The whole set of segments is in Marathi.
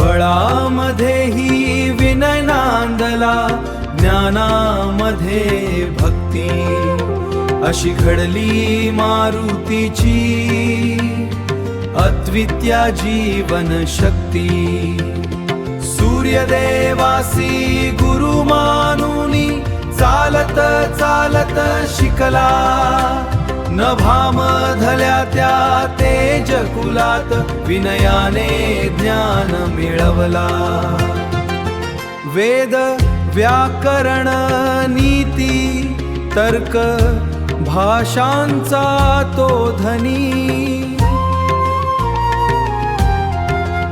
बळामध्येही विनय नांदला, ज्ञानामध्ये भक्ती अशी घडली मारुतीची अद्वितीय जीवन शक्ती। सूर्यदेवासी गुरु मानुनी चालत चालत शिकला, नभामधल्या त्या तेज कुलात विनयाने ज्ञान मिळवला। वेद व्याकरण नीती तर्क भाषांचा तो धनी,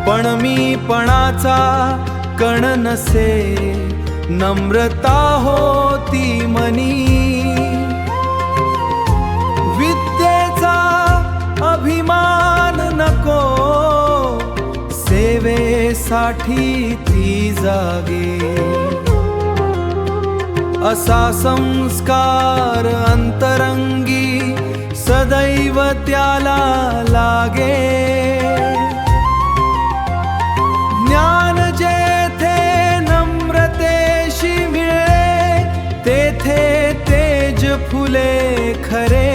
पण मी पणाचा कण नसे, नम्रता होती मनी। विद्येचा अभिमान नको, सेवेसाठी ती जागे। असा संस्कार अंतरंगी सदैव त्याला लागे। ज्ञान जेथे नम्रतेशी मिळे, तेथे तेज फुले खरे।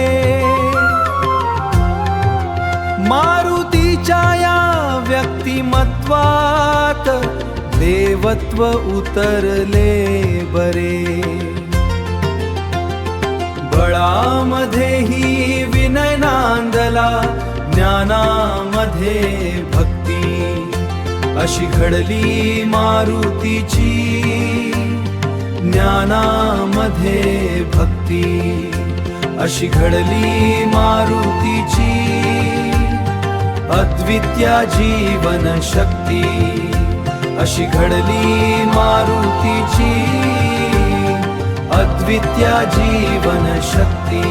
मारुतीच्या या व्यक्तिमत्वात देवत्व उतरले बरे। बळामध्येही विनय नांदला, ज्ञानामध्ये भक्ती अशी घडली मारुतीची ज्ञानामध्ये भक्ती अशी घडली मारुतीची अद्वितीय जीवन शक्ती। अशी घडली मारुतीची अद्वितीय जीवन शक्ती।